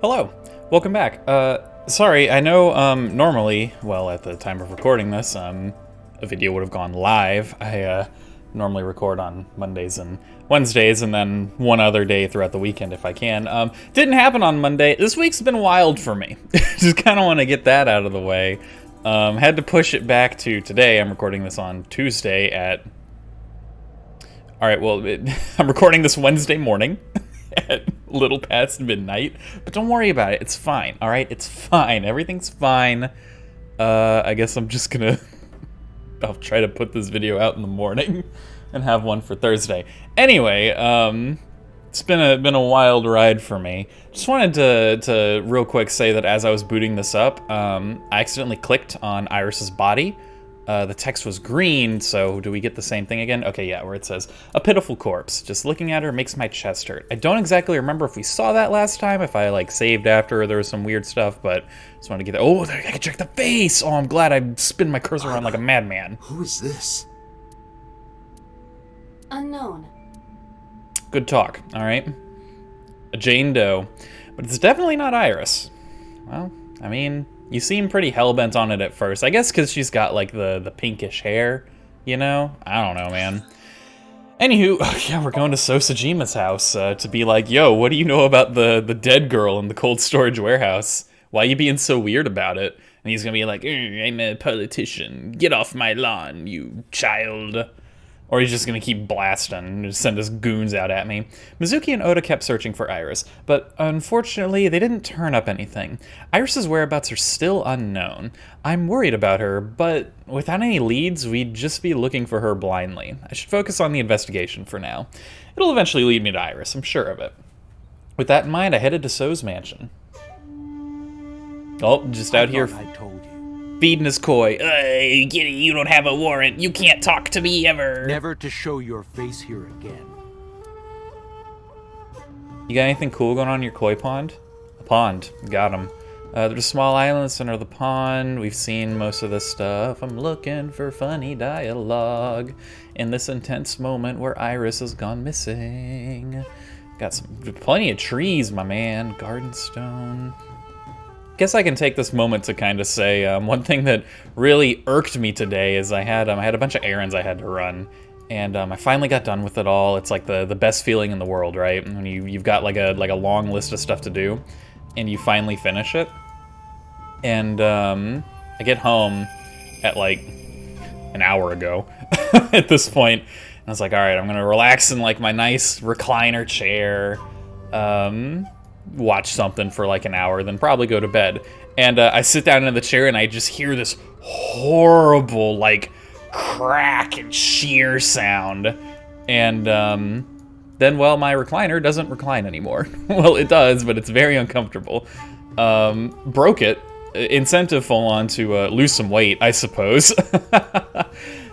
Hello, welcome back. Sorry, I know, normally, well, at the time of recording this, a video would have gone live. I, normally record on Mondays and Wednesdays, and then one other day throughout the weekend if I can. Didn't happen on Monday. This week's been wild for me. Just kind of want to get that out of the way. Had to push it back to today. I'm recording this on Tuesday at... Alright, well, I'm recording this Wednesday morning. At little past midnight, but don't worry about it. It's fine. All right, it's fine. Everything's fine. I guess I'm just gonna. I'll try to put this video out in the morning and have one for Thursday. Anyway, it's been a wild ride for me. Just wanted to real quick say that as I was booting this up, I accidentally clicked on Iris's body. The text was green, so do we get the same thing again? Okay, yeah, where it says, a pitiful corpse. Just looking at her makes my chest hurt. I don't exactly remember if we saw that last time, if I, like, saved after or there was some weird stuff, but just wanted to get that. Oh, I can check the face! Oh, I'm glad I spin my cursor around like a madman. Who is this? Unknown. Good talk, alright? A Jane Doe. But it's definitely not Iris. Well, I mean... You seem pretty hellbent on it at first. I guess because she's got, like, the pinkish hair, you know? I don't know, man. Anywho, yeah, we're going to Sosajima's house to be like, yo, what do you know about the dead girl in the cold storage warehouse? Why are you being so weird about it? And he's gonna be like, I'm a politician. Get off my lawn, you child. Or he's just gonna keep blasting and just send his goons out at me. Mizuki and Oda kept searching for Iris, but unfortunately they didn't turn up anything. Iris's whereabouts are still unknown. I'm worried about her, but without any leads, we'd just be looking for her blindly. I should focus on the investigation for now. It'll eventually lead me to Iris, I'm sure of it. With that in mind, I headed to So's mansion. Oh, just out here. I told you. Feeding his koi. You don't have a warrant. You can't talk to me ever. Never to show your face here again. You got anything cool going on in your koi pond? A pond. Got him. There's a small island in the center of the pond. We've seen most of this stuff. I'm looking for funny dialogue in this intense moment where Iris has gone missing. Got plenty of trees, my man. Garden stone. Guess I can take this moment to kind of say one thing that really irked me today is I had a bunch of errands I had to run, and I finally got done with it all. It's like the best feeling in the world, right? When you've got like a long list of stuff to do, and you finally finish it. And I get home at like an hour ago at this point, and I was like, all right, I'm gonna relax in like my nice recliner chair. Watch something for like an hour, then probably go to bed. And I sit down in the chair and I just hear this horrible like crack and shear sound. And then, well, my recliner doesn't recline anymore. Well, it does, but it's very uncomfortable. Broke it. Incentive Folon to lose some weight, I suppose.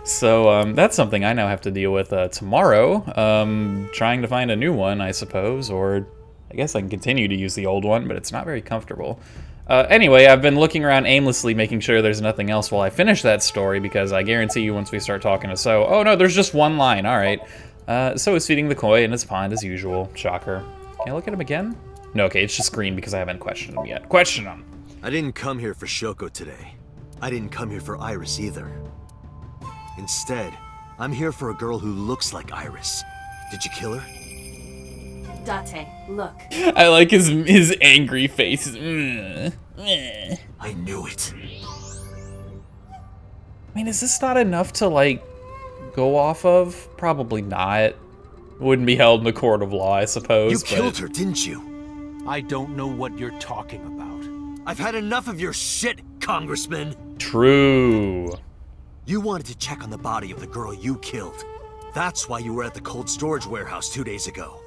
So that's something I now have to deal with tomorrow. Trying to find a new one, I suppose, or I guess I can continue to use the old one, but it's not very comfortable. Anyway, I've been looking around aimlessly, making sure there's nothing else while I finish that story, because I guarantee you once we start talking to So... Oh no, there's just one line, alright. So is feeding the koi in his pond as usual. Shocker. Can I look at him again? No, okay, it's just green because I haven't questioned him yet. Question him! I didn't come here for Shoko today. I didn't come here for Iris either. Instead, I'm here for a girl who looks like Iris. Did you kill her? Date, look. I like his angry face. I knew it. I mean, is this not enough to, like, go off of? Probably not. Wouldn't be held in a court of law, I suppose. You killed her, didn't you? I don't know what you're talking about. I've had enough of your shit, Congressman. True. You wanted to check on the body of the girl you killed. That's why you were at the cold storage warehouse 2 days ago.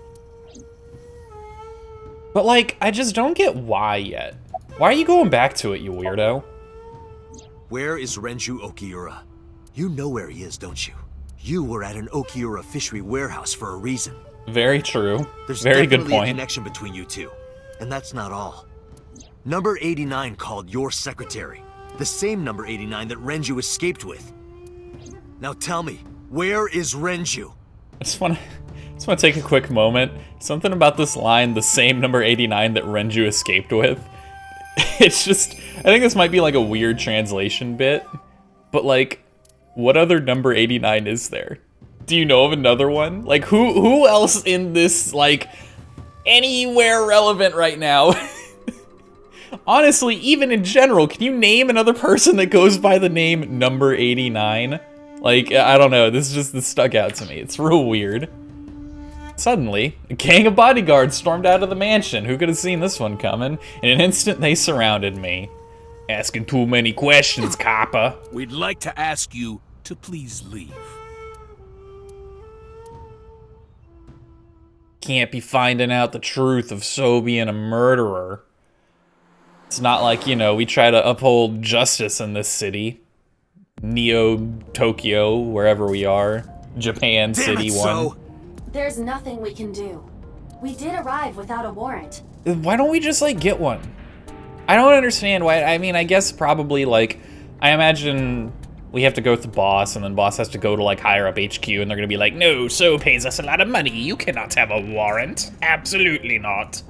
But, like, I just don't get why yet. Why are you going back to it, you weirdo? Where is Renju Okiura? You know where he is, don't you? You were at an Okiura fishery warehouse for a reason. Very true. There's very good definitely point. A connection between you two. And that's not all. Number 89 called your secretary. The same number 89 that Renju escaped with. Now tell me, where is Renju? I just want Just want to take a quick moment. Something about this line, the same number 89 that Renju escaped with. It's just, I think this might be like a weird translation bit, but like, what other number 89 is there? Do you know of another one? Like, who else in this, like, anywhere relevant right now? Honestly, even in general, can you name another person that goes by the name number 89? Like, I don't know, this stuck out to me. It's real weird. Suddenly, a gang of bodyguards stormed out of the mansion. Who could have seen this one coming? In an instant, they surrounded me. Asking too many questions, copper. We'd like to ask you to please leave. Can't be finding out the truth of So being a murderer. It's not like, you know, we try to uphold justice in this city. Neo Tokyo, wherever we are. Japan City 1. So. There's nothing we can do. We did arrive without a warrant. Why don't we just, like, get one? I don't understand why. I mean, I guess probably, like, I imagine we have to go with the boss, and then boss has to go to, like, higher up HQ, and they're gonna be like, no, So pays us a lot of money. You cannot have a warrant. Absolutely not.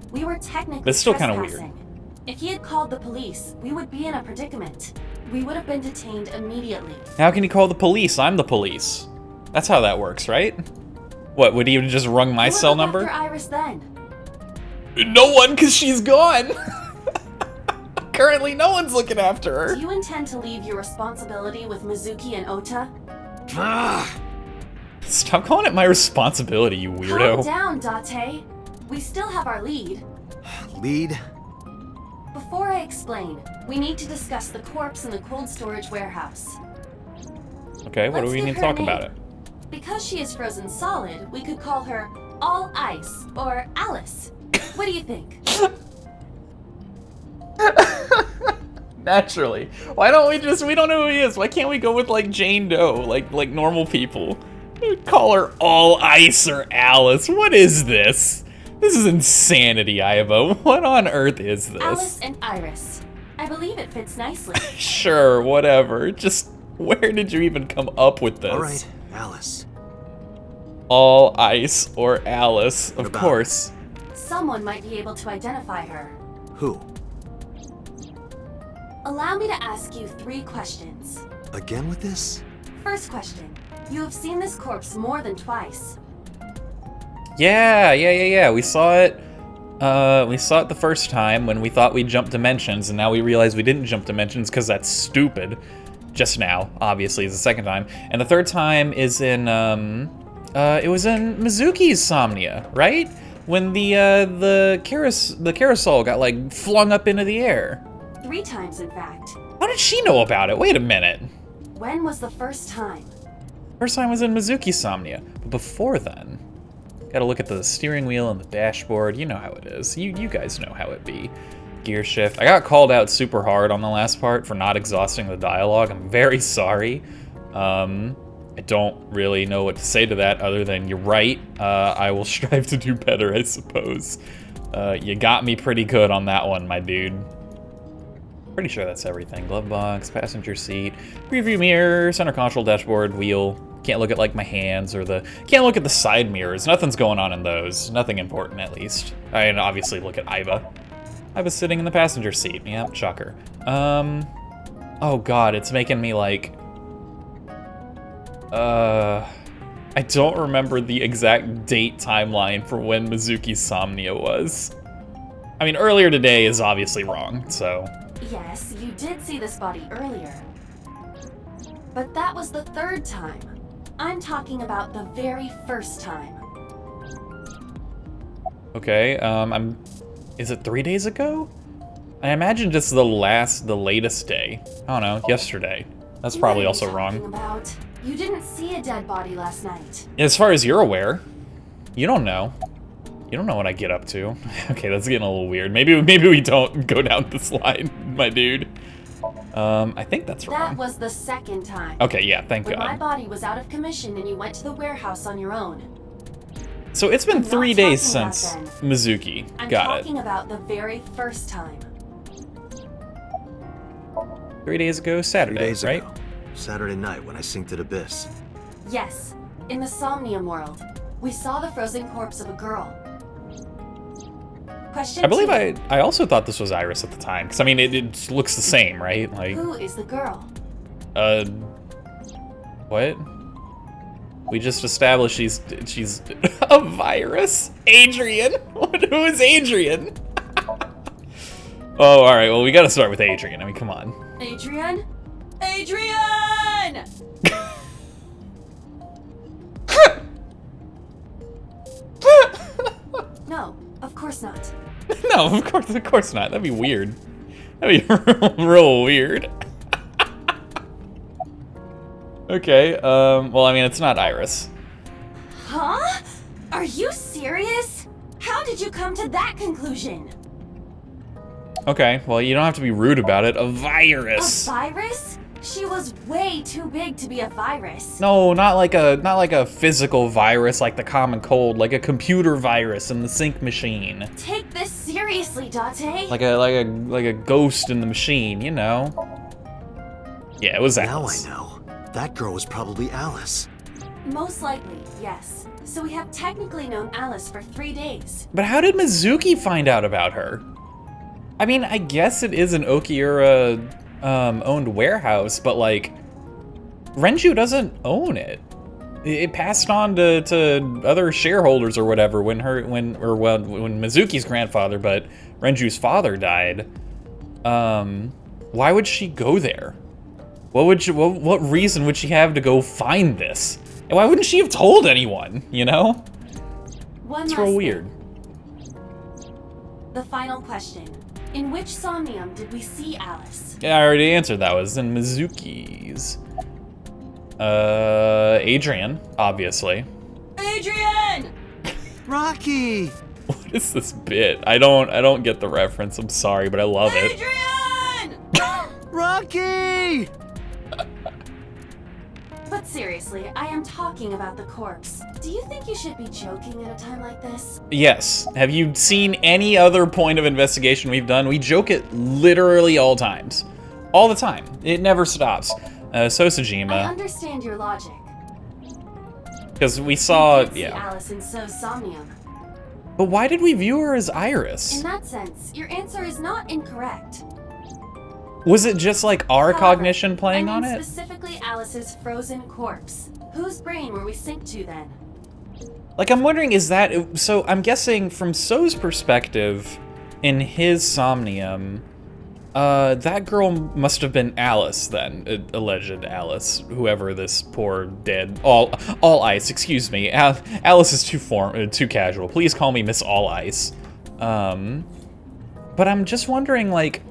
We were technically That's still kind of weird. trespassing. If he had called the police, we would be in a predicament. We would have been detained immediately. How can he call the police? I'm the police. That's how that works, right? What, would he have just rung my Who would cell look number? after Iris then? No one, because she's gone. Currently, no one's looking after her. Do you intend to leave your responsibility with Mizuki and Ota? Stop calling it my responsibility, you Calm weirdo. down, Date. We still have our lead. Lead? Before I explain, we need to discuss the corpse in the cold storage warehouse. Okay, what do Let's we give need to her a talk about it? name. Because she is frozen solid, we could call her All Ice or Alice. What do you think? Naturally. Why don't we don't know who he is. Why can't we go with, like, Jane Doe, like normal people? Call her All Ice or Alice. What is this? This is insanity, Iva. What on earth is this? Alice and Iris. I believe it fits nicely. Sure, whatever. Just, where did you even come up with this? All right, Alice. All Ice or Alice, of about? course. Someone might be able to identify her. Who? Allow me to ask you 3 questions. Again with this? First question. You have seen this corpse more than twice. Yeah. We saw it. We saw it the first time when we thought we jumped dimensions, and now we realize we didn't jump dimensions because that's stupid. Just now, obviously, is the second time, and the third time is in it was in Mizuki's Somnia, right? When the carousel got like flung up into the air. 3 times, in fact. How did she know about it? Wait a minute. When was the first time? First time was in Mizuki's Somnia, but before then, gotta look at the steering wheel and the dashboard. You know how it is. You guys know how it be. Gear shift. I got called out super hard on the last part for not exhausting the dialogue. I'm very sorry. I don't really know what to say to that other than you're right. I will strive to do better, I suppose. You got me pretty good on that one, my dude. Pretty sure that's everything. Glove box, passenger seat, preview mirror, center console, dashboard, wheel. Can't look at like my hands or can't look at the side mirrors. Nothing's going on in those. Nothing important, at least. I mean, obviously look at Iva. Iva's sitting in the passenger seat. Yep, shocker. Oh god, it's making me like, I don't remember the exact date timeline for when Mizuki's Somnia was. I mean, earlier today is obviously wrong, so. Yes, you did see this body earlier. But that was the 3rd time. I'm talking about the very first time. Okay, is it 3 days ago? I imagine just the latest day. I don't know, yesterday. That's probably also wrong. About? You didn't see a dead body last night. As far as you're aware, you don't know. You don't know what I get up to. Okay, that's getting a little weird. Maybe we don't go down this line, my dude. I think that's wrong. That was the 2nd time. Okay, yeah, thank when God. my body was out of commission and you went to the warehouse on your own. So it's been I'm 3 not days talking about since then. Mizuki. I'm Got talking about the very first time. 3 days ago, 3 Saturday, days right? ago. Saturday night when I synced at Abyss. Yes, in the Somnium world. We saw the frozen corpse of a girl. Question I believe 2. I also thought this was Iris at the time. Because, I mean, it looks the same, right? Like, Who is the girl? what? We just established she's a virus? Adrian? Who is Adrian? Oh, alright, well, we gotta start with Adrian. I mean, come on. Adrian? Adrian! No, of course not. No, of course not. That'd be weird. That'd be real weird. Okay, well, I mean, it's not Iris. Huh? Are you serious? How did you come to that conclusion? Okay, well, you don't have to be rude about it. A A virus. virus? She was way too big to be a virus. No, not like a physical virus like the common cold, like a computer virus in the sink machine. Take this seriously, Date. Like a ghost in the machine, you know. Yeah, it was Alice. Now I know. That girl was probably Alice. Most likely, yes. So we have technically known Alice for 3 days. But how did Mizuki find out about her? I mean, I guess it is an Okiura owned warehouse, but like Renju doesn't own it. It passed on to other shareholders or whatever when Mizuki's grandfather, but Renju's father died. Why would she go there? What reason would she have to go find this? And why wouldn't she have told anyone, you know? One It's last real thing. weird. The final question. In which Somnium did we see Alice? Yeah, I already answered that. It was in Mizuki's. Adrian, obviously. Adrian! Rocky! What is this bit? I don't get the reference. I'm sorry, but I love it. Adrian! Rocky! But seriously, I am talking about the corpse. Do you think you should be joking at a time like this? Yes. Have you seen any other point of investigation we've done? We joke it literally all times. All the time. It never stops. I Sosajima, understand your logic. because we saw, You did see yeah. Alice in So's Somnium. But why did we view her as Iris? In that sense, your answer is not incorrect. Was it just like our However, cognition playing I on mean it? specifically Alice's frozen corpse. Whose brain were we synced to then? Like, I'm wondering, is that... So, I'm guessing from So's perspective, in his Somnium, that girl must have been Alice, then. Alleged Alice. Whoever this poor dead... All Ice, excuse me. Alice is too casual. Please call me Miss All Ice. But I'm just wondering, like...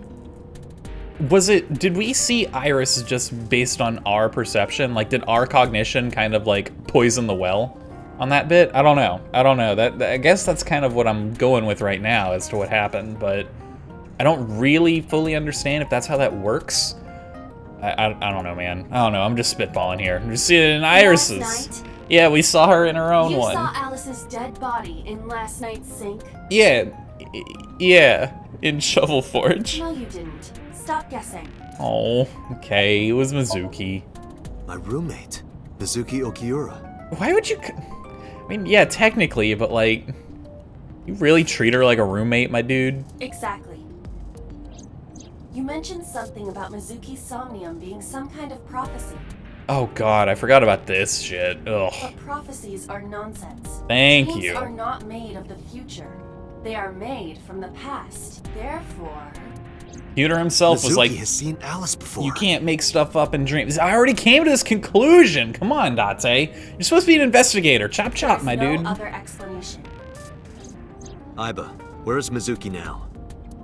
Did we see Iris just based on our perception? Like, did our cognition kind of, like, poison the well on that bit? I don't know. I guess that's kind of what I'm going with right now as to what happened, but I don't really fully understand if that's how that works. I don't know, man. I don't know. I'm just spitballing here. I'm just seeing it in Iris's. Last night, Yeah, we saw her in her own you one. saw Alice's dead body in last night's sink? Yeah, in Shovel Forge. No, you didn't. Stop guessing. Oh, okay. It was Mizuki. My roommate, Mizuki Okiura. Why would you... I mean, yeah, technically, but like... You really treat her like a roommate, my dude? Exactly. You mentioned something about Mizuki's Somnium being some kind of prophecy. Oh god, I forgot about this shit. Ugh. But prophecies are nonsense. Thank Dreams you. are not made of the future. They are made from the past. Therefore... Peter himself was Mizuki like, has seen Alice before. you can't make stuff up in dreams. I already came to this conclusion. Come on, Date. You're supposed to be an investigator. Chop chop, There's my no dude. other explanation. Aiba, where is Mizuki now?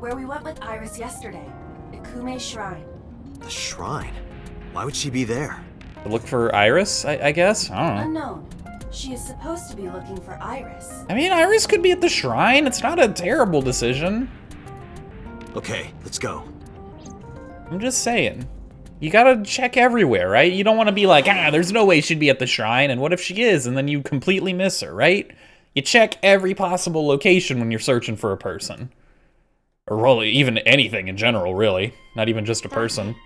Where we went with Iris yesterday, Ikume's shrine. The shrine? Why would she be there? Look for Iris, I guess? I don't know. Unknown. She is supposed to be looking for Iris. I mean, Iris could be at the shrine. It's not a terrible decision. Okay, let's go. I'm just saying. You gotta check everywhere, right? You don't want to be like, there's no way she'd be at the shrine, and what if she is, and then you completely miss her, right? You check every possible location when you're searching for a person. Or really, even anything in general, really. Not even just a person.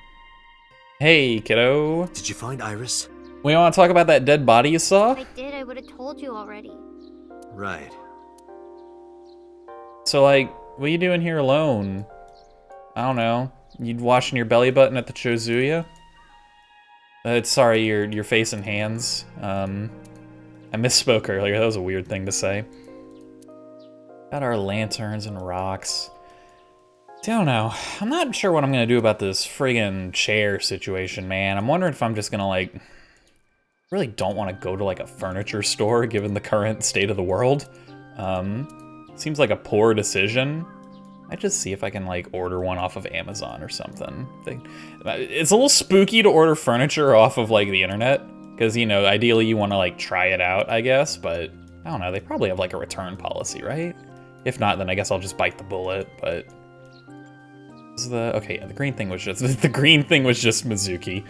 Hey, kiddo. Did you find Iris? We want to talk about that dead body you saw? If I did, I would have told you already. Right. So, like, what are you doing here alone? I don't know. You washing your belly button at the Chozuya? Sorry, your face and hands. I misspoke earlier. That was a weird thing to say. Got our lanterns and rocks. Don't know. I'm not sure what I'm gonna do about this friggin' chair situation, man. I'm wondering if I'm just gonna, like... really don't want to go to, like, a furniture store, given the current state of the world. Seems like a poor decision. I just see if I can, like, order one off of Amazon or something. It's a little spooky to order furniture off of, like, the internet. Because, you know, ideally you want to, like, try it out, I guess. But, I don't know, they probably have, like, a return policy, right? If not, then I guess I'll just bite the bullet, but... Okay, yeah, the green thing was just... the green thing was just Mizuki.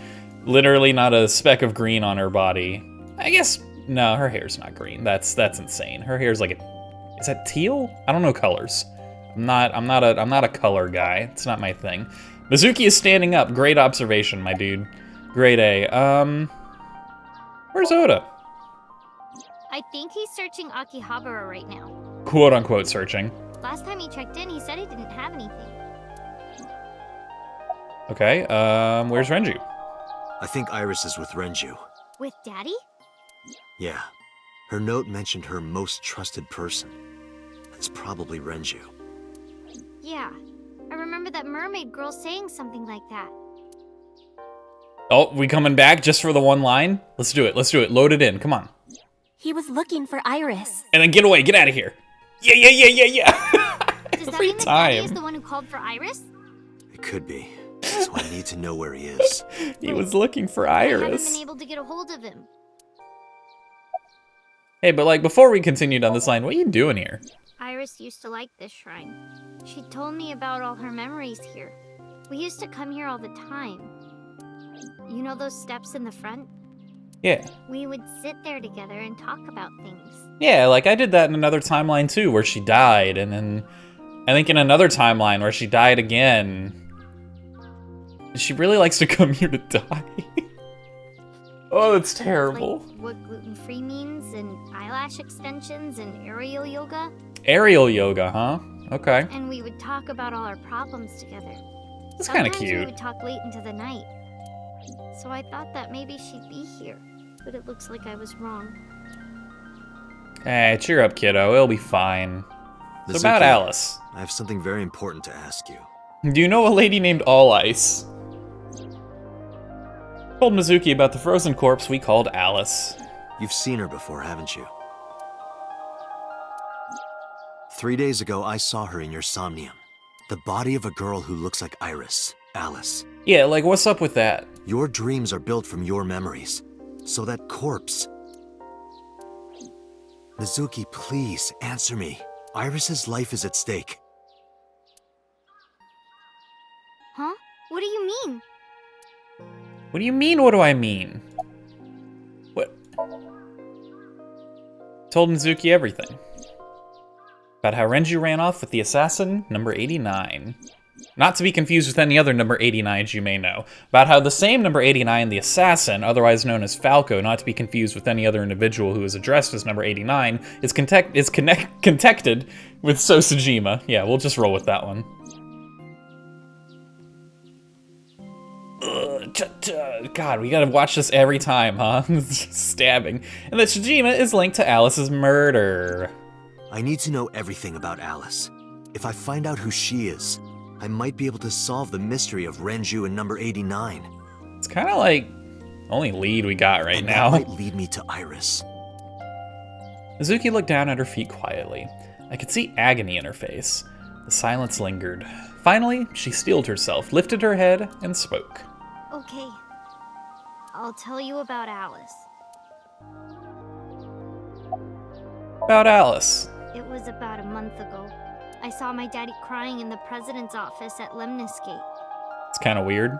Literally not a speck of green on her body. I guess... no, her hair's not green. That's insane. Her hair's like a... is that teal? I don't know colors. I'm not a color guy. It's not my thing. Mizuki is standing up. Great observation, my dude. Grade A. Where's Oda? I think he's searching Akihabara right now. Quote unquote searching. Last time he checked in, he said he didn't have anything. Okay, where's Renju? I think Iris is with Renju. With Daddy? Yeah. Her note mentioned her most trusted person. That's probably Renju. Yeah. I remember that mermaid girl saying something like that. Oh, we coming back just for the one line? Let's do it, let's do it. Load it in, come on. He was looking for Iris. And then get away, get out of here. Yeah. Does that Every mean that Daddy is time. the one who called for Iris? It could be. So I need to know where he is. He was looking for I haven't Iris. been able to get a hold of him. Hey, but like, before we continue down this line, what are you doing here? Iris used to like this shrine. She told me about all her memories here. We used to come here all the time. You know those steps in the front? Yeah. We would sit there together and talk about things. Yeah, like I did that in another timeline too, where she died, and then I think in another timeline where she died again. She really likes to come here to die. Oh, that's terrible. Like what gluten-free means, and eyelash extensions, and aerial yoga. Aerial yoga, huh? Okay. And we would talk about all our problems together. That's kind of Sometimes we cute. would talk late into the night. So I thought that maybe she'd be here, but it looks like I was wrong. Hey, cheer up, kiddo. It'll be fine. So about Mizuki, Alice. I have something very important to ask you. Do you know a lady named All Ice? Told Mizuki about the frozen corpse we called Alice. You've seen her before, haven't you? 3 days ago, I saw her in your Somnium. The body of a girl who looks like Iris, Alice. Yeah, like what's up with that? Your dreams are built from your memories. So that corpse... Mizuki, please, answer me. Iris's life is at stake. Huh? What do you mean? What do you mean, what do I mean? What? Told Mizuki everything. About how Renju ran off with the assassin, number 89. Not to be confused with any other number 89s you may know. About how the same number 89, the assassin, otherwise known as Falco, not to be confused with any other individual who is addressed as number 89, is connected with Sosajima. Yeah, we'll just roll with that one. God, we gotta watch this every time, huh? It's just stabbing. And that Shijima is linked to Alice's murder. I need to know everything about Alice. If I find out who she is, I might be able to solve the mystery of Renju and number 89. It's kind of like only lead we got right And now. that might lead me to Iris. Mizuki looked down at her feet quietly. I could see agony in her face. The silence lingered. Finally, she steeled herself, lifted her head, and spoke. Okay. I'll tell you about Alice. About Alice. It was about a month ago. I saw my daddy crying in the president's office at Lemnisgate. It's kind of weird.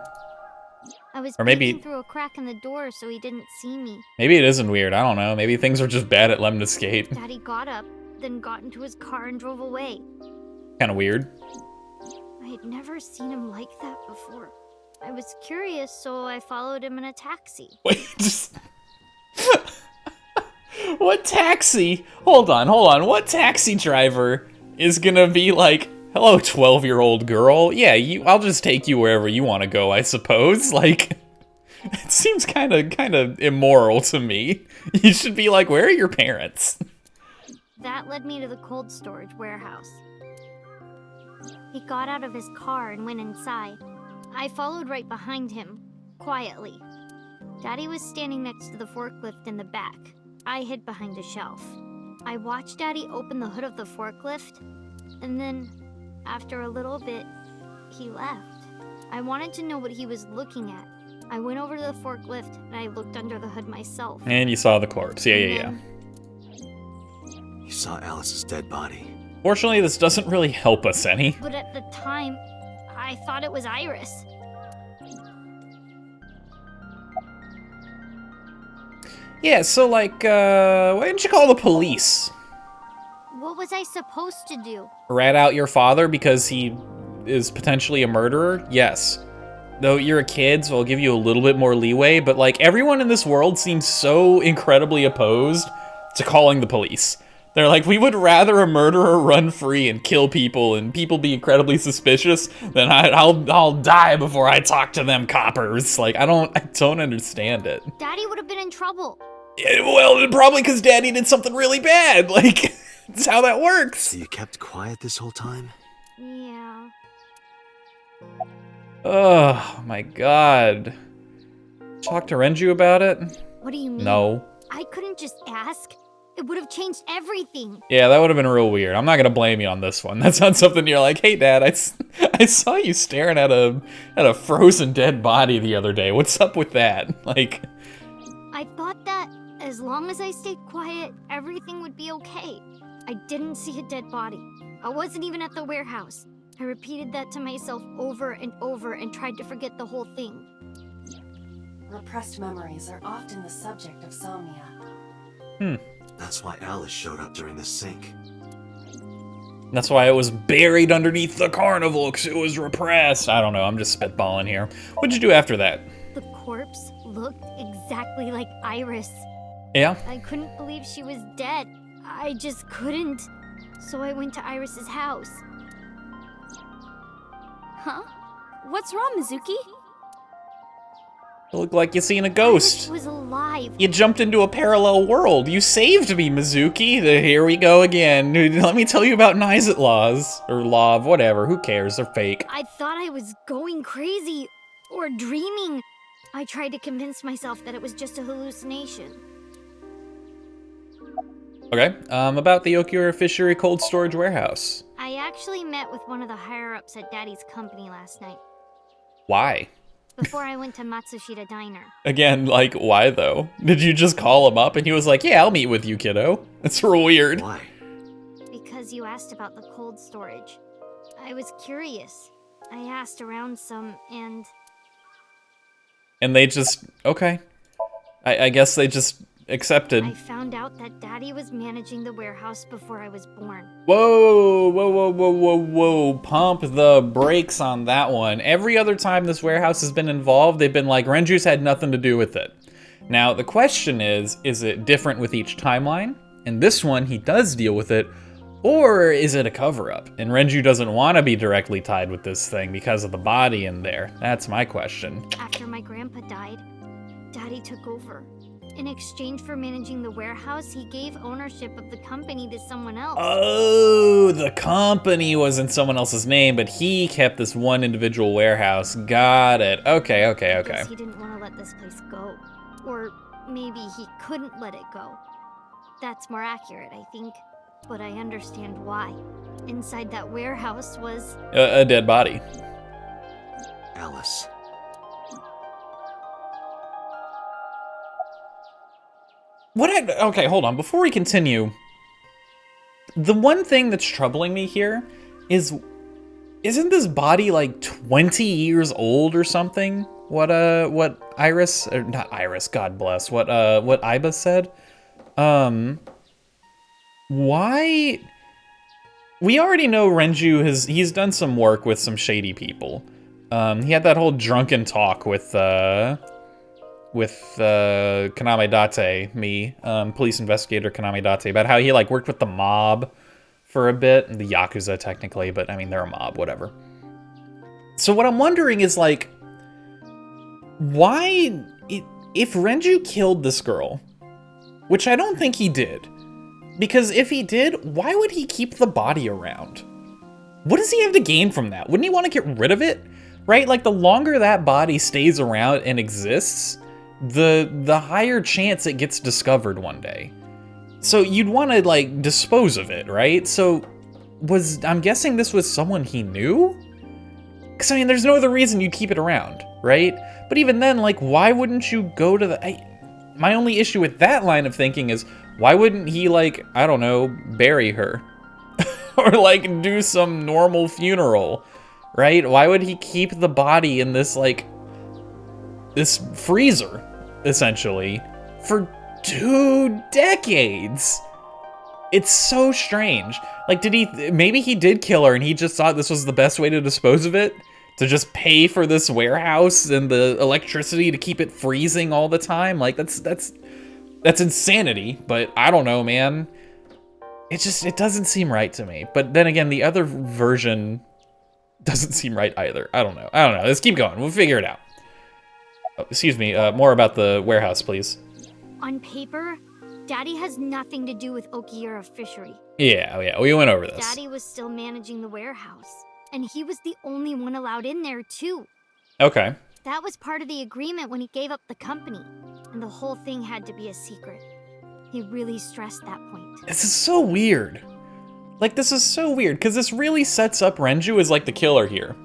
I was Or maybe- peeking through a crack in the door so he didn't see me. Maybe it isn't weird, I don't know. Maybe things are just bad at Lemnisgate. Daddy got up, then got into his car and drove away. Kind of weird. I had never seen him like that before. I was curious, so I followed him in a taxi. Wait, just... What taxi? Hold on. What taxi driver is gonna be like, hello, 12-year-old girl. Yeah, I'll just take you wherever you want to go, I suppose. Like, it seems kind of immoral to me. You should be like, where are your parents? That led me to the cold storage warehouse. He got out of his car and went inside. I followed right behind him, quietly. Daddy was standing next to the forklift in the back. I hid behind a shelf. I watched Daddy open the hood of the forklift, and then, after a little bit, he left. I wanted to know what he was looking at. I went over to the forklift, and I looked under the hood myself. And you saw the corpse. Yeah. You saw Alice's dead body. Fortunately, this doesn't really help us any. But at the time, I thought it was Iris. Yeah, so like, why didn't you call the police? What was I supposed to do? Rat out your father because he is potentially a murderer? Yes. Though you're a kid, so I'll give you a little bit more leeway, but like, everyone in this world seems so incredibly opposed to calling the police. They're like, we would rather a murderer run free and kill people and people be incredibly suspicious than I'll die before I talk to them coppers. Like, I don't understand it. Daddy would have been in trouble. Yeah, well, probably because Daddy did something really bad. Like, that's how that works. So you kept quiet this whole time? Yeah. Oh my god. Talk to Renju about it? What do you mean? No. I couldn't just ask. It would have changed everything. Yeah, that would have been real weird. I'm not gonna blame you on this one. That's not something you're like, hey Dad, I saw you staring at a frozen dead body the other day. What's up with that? Like, I thought that as long as I stayed quiet, everything would be okay. I didn't see a dead body. I wasn't even at the warehouse. I repeated that to myself over and over and tried to forget the whole thing. Repressed memories are often the subject of somnia. That's why Alice showed up during the sink. that's why it was buried underneath the carnival, because it was repressed. I don't know, I'm just spitballing here. What'd you do after that? The corpse looked exactly like Iris. Yeah? I couldn't believe she was dead. I just couldn't. So I went to Iris's house. Huh? What's wrong, Mizuki? It looked like you seen a ghost. Iris was alive. You jumped into a parallel world. You saved me, Mizuki. Here we go again. Let me tell you about Nizet laws. Or law of whatever. Who cares? They're fake. I thought I was going crazy or dreaming. I tried to convince myself that it was just a hallucination. Okay, about the Okiura Fishery Cold Storage Warehouse. I actually met with one of the higher-ups at Daddy's company last night, Why? before I went to Matsushita Diner. Again, like, why though? Did you just call him up and he was like, yeah, I'll meet with you, kiddo? That's real weird. Why? Because you asked about the cold storage. I was curious. I asked around some, and And they just, okay. I guess they just accepted. I found out that Daddy was managing the warehouse before I was born. Whoa. Pump the brakes on that one. Every other time this warehouse has been involved, they've been like, Renju's had nothing to do with it. Now, the question is it different with each timeline? In this one, he does deal with it, or is it a cover-up? And Renju doesn't want to be directly tied with this thing because of the body in there. That's my question. After my grandpa died, Daddy took over. In exchange for managing the warehouse, he gave ownership of the company to someone else. Oh, the company was in someone else's name, but he kept this one individual warehouse. Got it. Okay. I guess he didn't want to let this place go. Or maybe he couldn't let it go. That's more accurate, I think. But I understand why. Inside that warehouse was... A dead body. Alice. Okay, hold on. Before we continue, the one thing that's troubling me here is, isn't this body like 20 years old or something? What Iris, or not Iris, God bless, what Iba said? Why? We already know Renju he's done some work with some shady people. He had that whole drunken talk with Kaname Date, police investigator Kaname Date, about how he like worked with the mob for a bit, the Yakuza technically, but I mean they're a mob, whatever. So what I'm wondering is like, why, if Renju killed this girl, which I don't think he did, because if he did, why would he keep the body around? What does he have to gain from that? Wouldn't he want to get rid of it? Right? Like, the longer that body stays around and exists, the higher chance it gets discovered one day. So you'd want to, like, dispose of it, right? So, I'm guessing this was someone he knew? Because, I mean, there's no other reason you'd keep it around, right? But even then, like, why wouldn't you go to the... my only issue with that line of thinking is, why wouldn't he, like, I don't know, bury her? Or, like, do some normal funeral, right? Why would he keep the body in this, like, this freezer, essentially, for 2 decades? It's so strange. Like, maybe he did kill her and he just thought this was the best way to dispose of it? To just pay for this warehouse and the electricity to keep it freezing all the time? Like, that's insanity, but I don't know, man. It doesn't seem right to me. But then again, the other version doesn't seem right either. I don't know. Let's keep going. We'll figure it out. Oh, excuse me. More about the warehouse, please. On paper, Daddy has nothing to do with Okiura Fishery. Yeah, we went over this. Daddy was still managing the warehouse, and he was the only one allowed in there, too. Okay. That was part of the agreement when he gave up the company, and the whole thing had to be a secret. He really stressed that point. This is so weird. Like, this is so weird, because this really sets up Renju as, like, the killer here.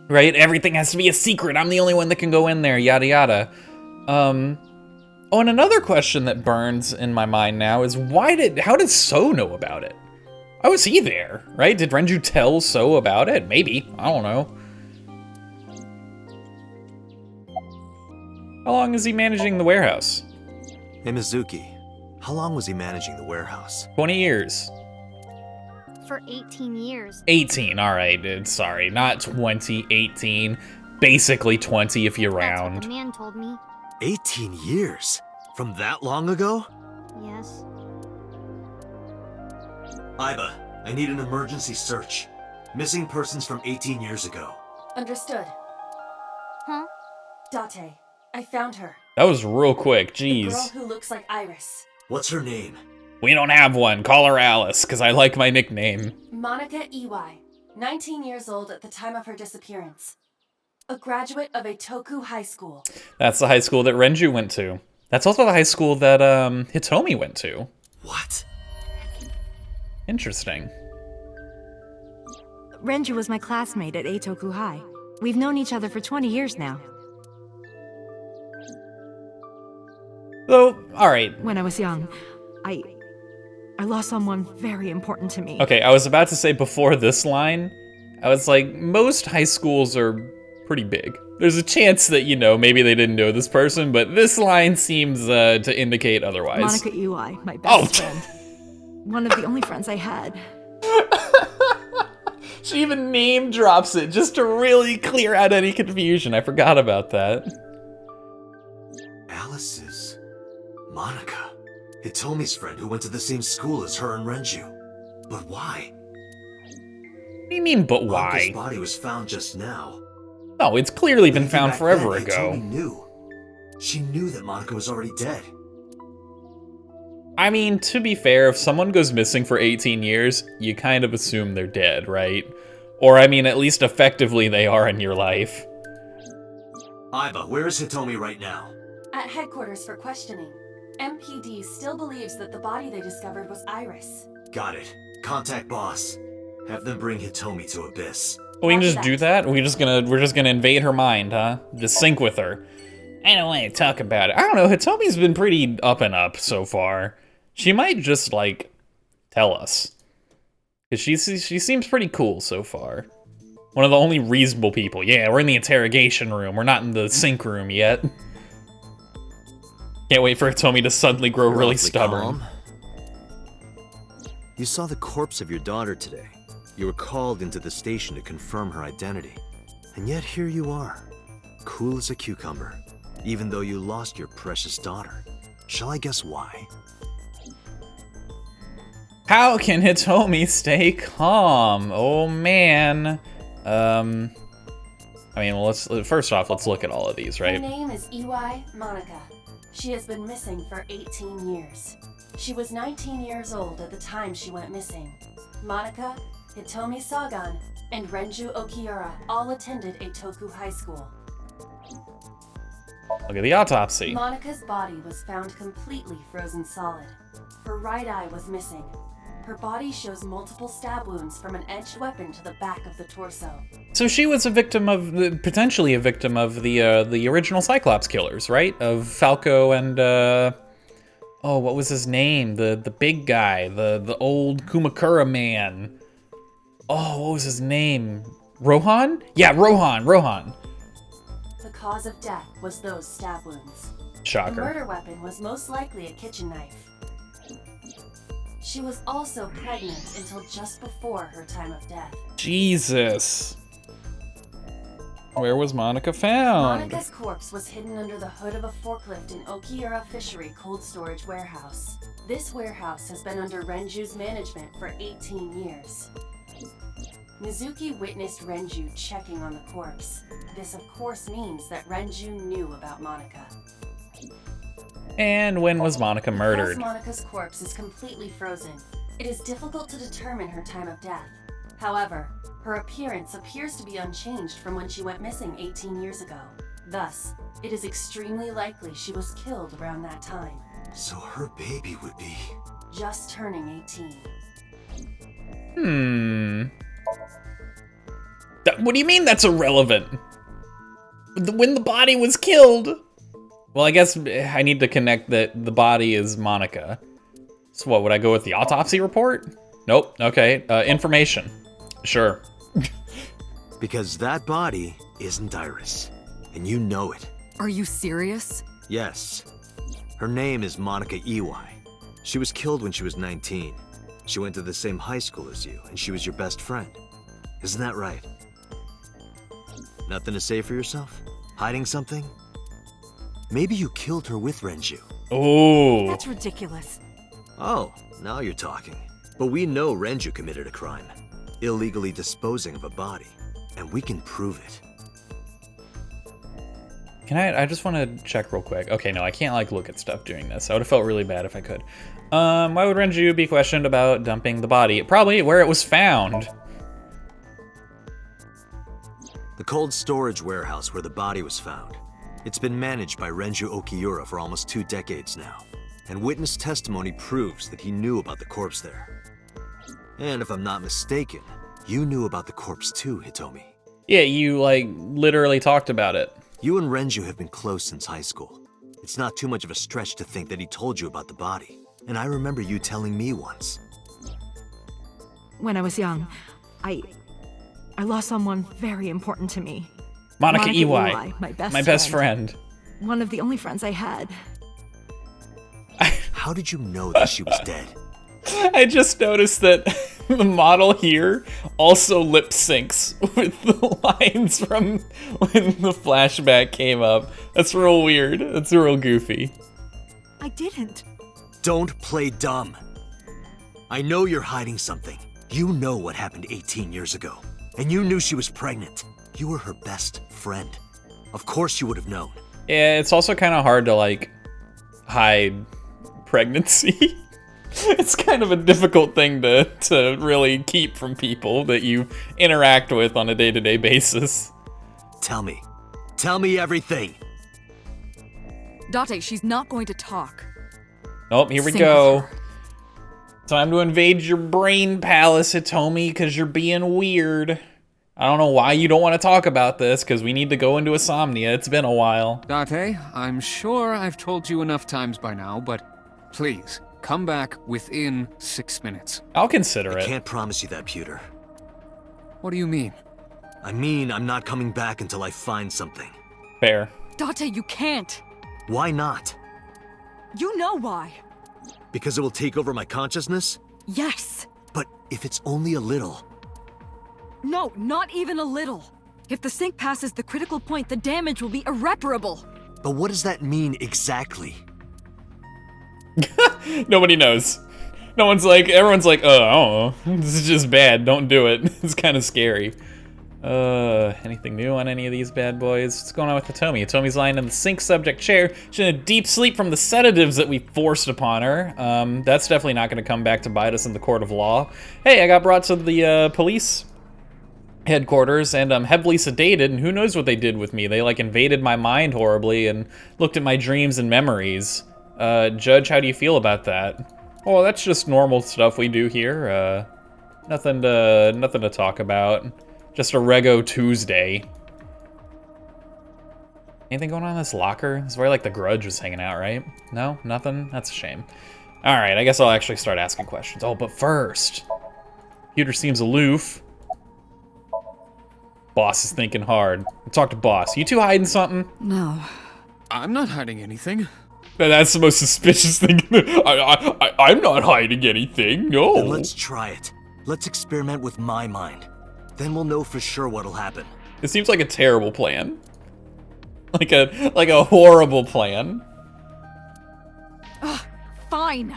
Right? Everything has to be a secret. I'm the only one that can go in there, yada yada. Oh, and another question that burns in my mind now is, how did So know about it? How was he there, right? Did Renju tell So about it? Maybe. I don't know. How long is he managing the warehouse? Hey, Mizuki. How long was he managing the warehouse? 20 years. For 18 years. 18, alright. Sorry, not 20, 18. Basically 20 if you That's round. what the man told me. 18 years? From that long ago? Yes. Iba, I need an emergency search. Missing persons from 18 years ago. Understood. Huh? Date, I found her. That was real quick, The girl jeez. who looks like Iris. What's her name? We don't have one. Call her Alice, because I like my nickname. Monica Iwai, 19 years old at the time of her disappearance. A graduate of Eitoku High School. That's the high school that Renju went to. That's also the high school that Hitomi went to. What? Interesting. Renju was my classmate at Eitoku High. We've known each other for 20 years now. Though, alright. When I was young, I lost someone very important to me. Okay, I was about to say before this line, I was like, most high schools are pretty big. There's a chance that, you know, maybe they didn't know this person, but this line seems to indicate otherwise. Monica Iwai, my best friend. One of the only friends I had. She even name drops it just to really clear out any confusion. I forgot about that. Alice is Monica. Hitomi's friend who went to the same school as her and Renju. But why? What do you mean, but why? Monika's body was found just now. No, it's clearly been Even found back forever then, ago. Hitomi knew. She knew that Monica was already dead. I mean, to be fair, if someone goes missing for 18 years, you kind of assume they're dead, right? Or, I mean, at least effectively they are in your life. Iba, where is Hitomi right now? At headquarters for questioning. MPD still believes that the body they discovered was Iris. Got it. Contact boss. Have them bring Hitomi to Abyss. We can just do that? We're just gonna invade her mind, huh? Just sync with her. I don't want to talk about it. I don't know, Hitomi's been pretty up and up so far. She might just, like, tell us. Because she seems pretty cool so far. One of the only reasonable people. Yeah, we're in the interrogation room. We're not in the sync room yet. Can't wait for Hitomi to suddenly grow really stubborn. Calm. You saw the corpse of your daughter today. You were called into the station to confirm her identity. And yet here you are, cool as a cucumber. even though you lost your precious daughter. Shall I guess why? How can Hitomi stay calm? Oh man. I mean, well, first off, let's look at all of these, Her right? name is Iwai Monica. She has been missing for 18 years. She was 19 years old at the time she went missing. Monica, Hitomi Sagan, and Renju Okiura all attended Eitoku High School. Look at the autopsy. Monica's body was found completely frozen solid. Her right eye was missing. Her body shows multiple stab wounds from an edged weapon to the back of the torso. So she was a victim of, potentially a victim of the original Cyclops killers, right? Of Falco and, oh, what was his name? The big guy, the old Kumakura man. Oh, what was his name? Rohan? Yeah, Rohan. The cause of death was those stab wounds. The Shocker. murder weapon was most likely a kitchen knife. She was also pregnant until just before her time of death. Jesus. Where was Monica found? Monica's corpse was hidden under the hood of a forklift in Okiura Fishery cold storage warehouse. This warehouse has been under Renju's management for 18 years. Mizuki witnessed Renju checking on the corpse. This of course means that Renju knew about Monica. And when was Monica murdered? Because Monica's corpse is completely frozen, it is difficult to determine her time of death. However, her appearance appears to be unchanged from when she went missing 18 years ago. Thus, it is extremely likely she was killed around that time, So her baby would be... just turning Hmm.18. What do you mean that's irrelevant? When the body was killed? Well, I guess I need to connect that the body is Monica. So what, would I go with the autopsy report? Nope, okay. Information. Sure. Because that body isn't Iris. And you know it. Are you serious? Yes. Her name is Monica Iwai. She was killed when she was 19. She went to the same high school as you, and she was your best friend. Isn't that right? Nothing to say for yourself? Hiding something? Maybe you killed her with Renju. Oh. That's ridiculous. Oh, now you're talking. But we know Renju committed a crime. Illegally disposing of a body. And we can prove it. Can I just want to check real quick. Okay, no, I can't like look at stuff doing this. I would have felt really bad if I could. Why would Renju be questioned about dumping the body? Probably where it was found. The cold storage warehouse where the body was found. It's been managed by Renju Okiura for almost 2 decades now. And witness testimony proves that he knew about the corpse there. And if I'm not mistaken, you knew about the corpse too, Hitomi. Yeah, you like literally talked about it. You and Renju have been close since high school. It's not too much of a stretch to think that he told you about the body. And I remember you telling me once. When I was young, I lost someone very important to me. Monica Iwai, my best friend. One of the only friends I had. How did you know that she was dead? I just noticed that the model here also lip syncs with the lines from when the flashback came up. That's real weird. That's real goofy. I didn't. Don't play dumb. I know you're hiding something. You know what happened 18 years ago. And you knew she was pregnant. You were her best friend. Of course you would have known. Yeah, it's also kind of hard to like hide pregnancy. It's kind of a difficult thing to really keep from people that you interact with on a day-to-day basis. Tell me. Tell me everything. Date, she's not going to talk. Nope, here we Sing go. with her. Time to invade your brain palace, Hitomi, because you're being weird. I don't know why you don't want to talk about this, because we need to go into Insomnia. It's been a while. Date, I'm sure I've told you enough times by now, but please, come back within 6 minutes. I'll consider I it. can't promise you that, Pewter. What do you mean? I mean, I'm not coming back until I find something. Fair. Date, you can't. Why not? You know why. Because it will take over my consciousness? Yes. But if it's only a little... No, not even a little. If the sync passes the critical point, the damage will be irreparable. But what does that mean exactly? Nobody knows. No one's like, everyone's like, oh, I don't know. This is just bad. Don't do it. It's kind of scary. Anything new on any of these bad boys? What's going on with Hitomi? Hitomi's lying in the sink subject chair. She's in a deep sleep from the sedatives that we forced upon her. That's definitely not going to come back to bite us in the court of law. Hey, I got brought to the police headquarters and I'm heavily sedated, and who knows what they did with me. They like invaded my mind horribly and looked at my dreams and memories. Judge, how do you feel about that? Oh, that's just normal stuff we do here. Nothing to talk about. Just a Rego Tuesday. Anything going on in this locker? This is where like the Grudge was hanging out, right? No? Nothing? That's a shame. Alright, I guess I'll actually start asking questions. Oh, but first, Peter seems aloof. Boss is thinking hard. Talk to Boss. You two hiding something? No. I'm not hiding anything. That's the most suspicious thing. I'm not hiding anything, no. Then let's try it. Let's experiment with my mind. Then we'll know for sure what'll happen. It seems like a terrible plan. Like a horrible plan. Fine.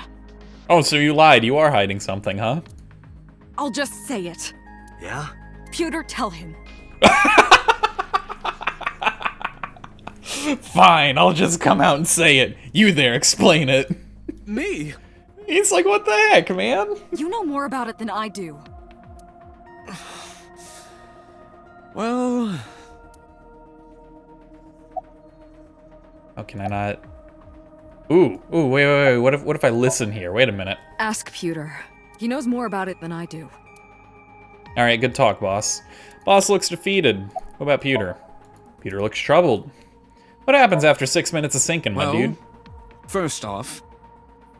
Oh, so you lied. You are hiding something, huh? I'll just say it. Yeah? Pewter, tell him. Fine, I'll just come out and say it. You there, explain it. Me? He's like, what the heck, man? You know more about it than I do. Well... Oh, can I not? Ooh, wait. What if I listen here? Wait a minute. Ask Pewter. He knows more about it than I do. All right, good talk, boss. Boss looks defeated. What about Pewter? Pewter looks troubled. What happens after 6 minutes of sinking, my dude? First off,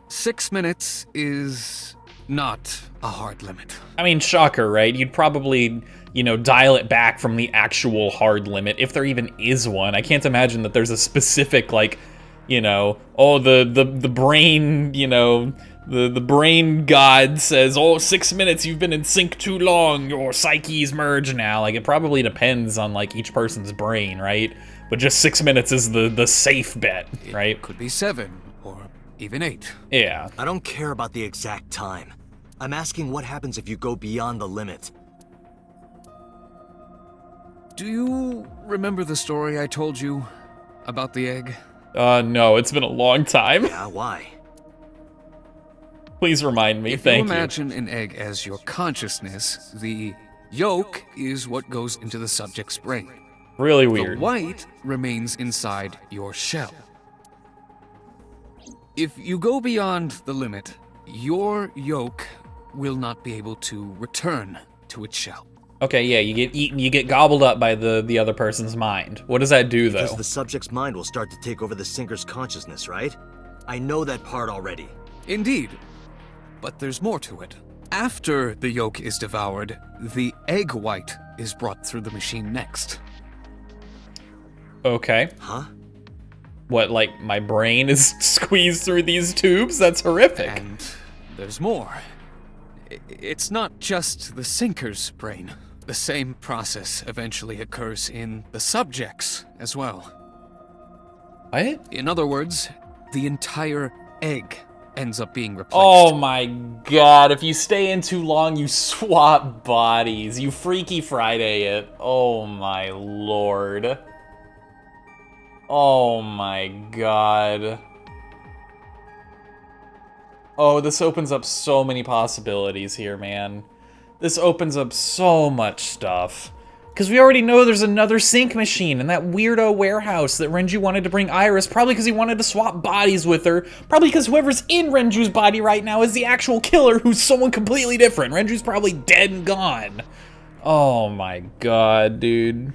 6 minutes is not a hard limit. I mean, shocker, right? You'd probably, you know, dial it back from the actual hard limit, if there even is one. I can't imagine that there's a specific, like, you know, oh, the brain, you know, the brain god says, oh, 6 minutes, you've been in sync too long, your psyches merge now. Like, it probably depends on, like, each person's brain, right? But just 6 minutes is the safe bet, right? It could be 7, or even 8. Yeah. I don't care about the exact time. I'm asking what happens if you go beyond the limit. Do you remember the story I told you about the egg? No, it's been a long time. Yeah, why? Please remind me, If thank you you. imagine an egg as your consciousness, the yolk is what goes into the subject's brain. Really weird. The white remains inside your shell. If you go beyond the limit, your yolk will not be able to return to its shell. Okay, yeah, you get eaten, you get gobbled up by the other person's mind. What does that do, though? Because the subject's mind will start to take over the sinker's consciousness, right? I know that part already. Indeed, but there's more to it. After the yolk is devoured, the egg white is brought through the machine next. Okay. Huh? What, like, my brain is squeezed through these tubes? That's horrific. And there's more. It's not just the sinker's brain. The same process eventually occurs in the subject's as well. What? In other words, the entire egg ends up being replaced. Oh my god, if you stay in too long, you swap bodies. You Freaky Friday it. Oh my lord. Oh my god. Oh, this opens up so many possibilities here, man. This opens up so much stuff. Because we already know there's another sync machine in that weirdo warehouse that Renju wanted to bring Iris, probably because he wanted to swap bodies with her, probably because whoever's in Renju's body right now is the actual killer who's someone completely different. Renju's probably dead and gone. Oh my god, dude.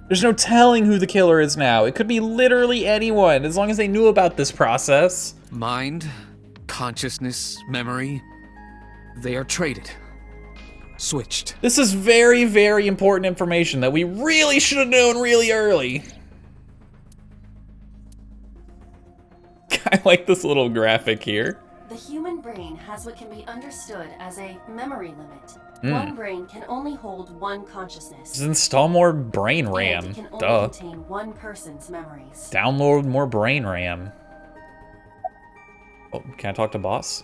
There's no telling who the killer is now. It could be literally anyone, as long as they knew about this process. Mind, consciousness, memory, they are traded. Switched. This is very, very important information that we really should have known really early. I like this little graphic here. The human brain has what can be understood as a memory limit. One brain can only hold one consciousness. Just install more brain RAM. And it can only Duh. contain one person's memories. Download more brain RAM. Oh, can I talk to boss?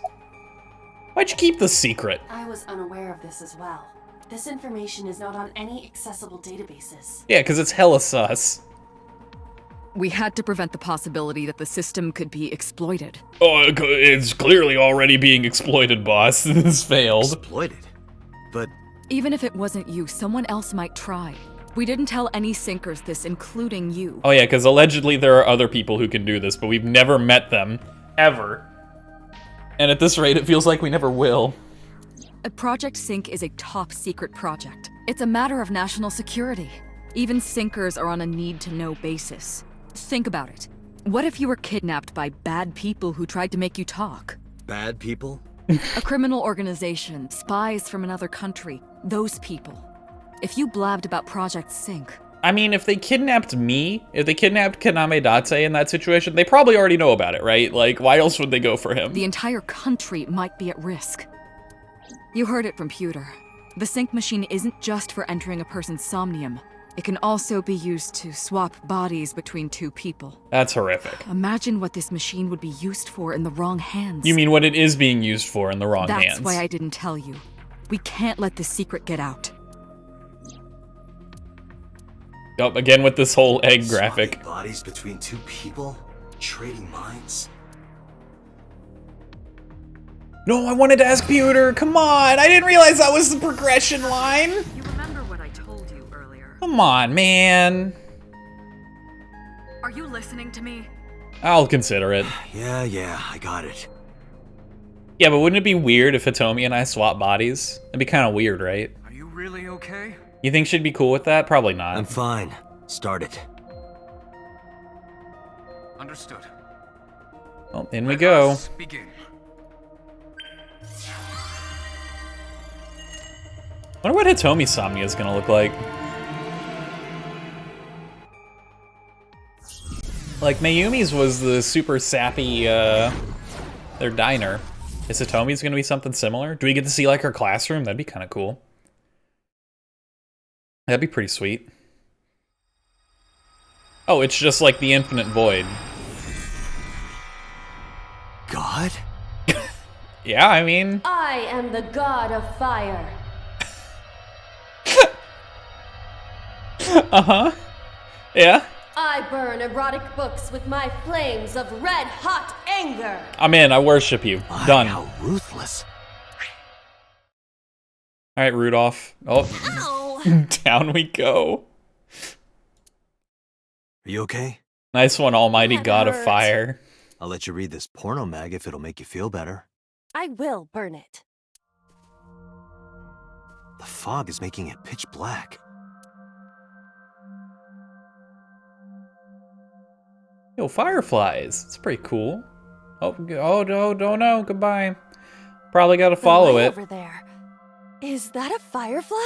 Why'd you keep the secret? I was unaware of this as well. This information is not on any accessible databases. Yeah, because it's hella sus. We had to prevent the possibility that the system could be exploited. Oh, it's clearly already being exploited, boss. This failed. Exploited? But Even if it wasn't you, someone else might try. We didn't tell any sinkers this, including you. Oh yeah, because allegedly there are other people who can do this, but we've never met them. Ever. And at this rate, it feels like we never will. Project Sync is a top secret project. It's a matter of national security. Even sinkers are on a need-to-know basis. Think about it. What if you were kidnapped by bad people who tried to make you talk? bad people? A criminal organization, spies from another country, those people. If you blabbed about Project Sync, I mean, if they kidnapped me, if they kidnapped Kaname Date in that situation, they probably already know about it, right? Like, why else would they go for him? the entire country might be at risk. You heard it from Pewter. The sync machine isn't just for entering a person's somnium. It can also be used to swap bodies between two people. That's horrific. Imagine what this machine would be used for in the wrong hands. You mean what it is being used for in the wrong hands? That's why I didn't tell you. We can't let this secret get out. Oh, again with this whole egg graphic. Swapping bodies between two people? Trading minds? No, I wanted to ask Pewter. Come on, I didn't realize that was the progression line. You remember what I told you earlier? Come on, man. Are you listening to me? I'll consider it. Yeah, I got it. Yeah, but wouldn't it be weird if Hitomi and I swap bodies? That'd be kind of weird, right? Are you really okay? You think she'd be cool with that? Probably not. I'm fine. Start it. Understood. Well, in we go. Let's begin. Wonder what Hitomi's Somnia is gonna look like. Like, Mayumi's was the super sappy, their diner. Is Hitomi's gonna be something similar? Do we get to see, like, her classroom? That'd be kind of cool. That'd be pretty sweet. Oh, it's just like the Infinite Void. God? Yeah, I mean... I am the god of fire. Uh-huh. Yeah. I burn erotic books with my flames of red-hot anger. I'm in. I worship you. Done. How ruthless. All right, Rudolph. Oh, down we go. Are you okay? Nice one, Almighty That God of hurt. Fire. I'll let you read this porno mag if it'll make you feel better. I will burn it. The fog is making it pitch black. Yo, fireflies. It's pretty cool. Oh no, goodbye. Probably gotta follow it. Over there. Is that a firefly?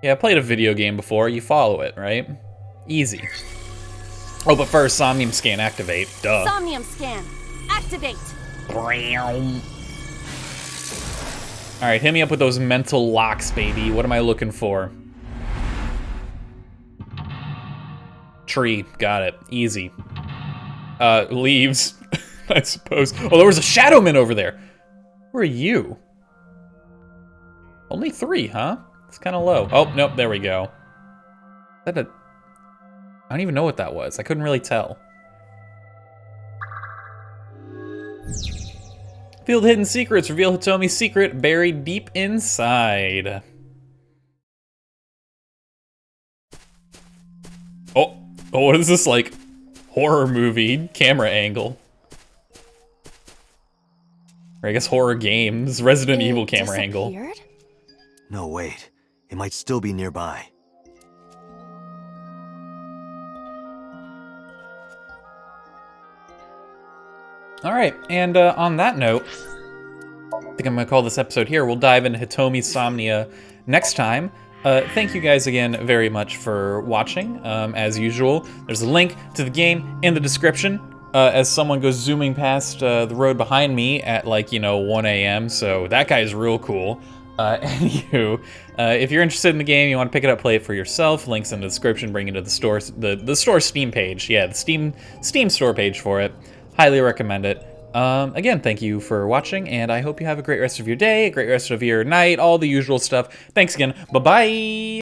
Yeah, I played a video game before. You follow it, right? Easy. Oh, but first, Somnium scan activate. Duh. Somnium scan. Activate. Alright, hit me up with those mental locks, baby. What am I looking for? Tree. Got it. Easy. Leaves. I suppose. Oh, there was a Shadowman over there. Where are you? Only 3, huh? It's kind of low. Oh, nope, there we go. Is that a... I don't even know what that was. I couldn't really tell. Field hidden secrets. Reveal Hitomi's secret buried deep inside. Oh, what is this, like, horror movie camera angle? Or I guess horror games, Resident Evil camera angle. Disappeared? No, wait. It might still be nearby. All right, and on that note, I think I'm gonna call this episode here. We'll dive into Hitomi's Somnia next time. Thank you guys again very much for watching. As usual, there's a link to the game in the description. As someone goes zooming past the road behind me at, like, 1 a.m., so that guy is real cool. Anywho, if you're interested in the game, you want to pick it up, play it for yourself, links in the description, bring it to the store, the store Steam page. Yeah, the Steam store page for it. Highly recommend it. Again, thank you for watching, and I hope you have a great rest of your day, a great rest of your night, all the usual stuff. Thanks again. Bye-bye!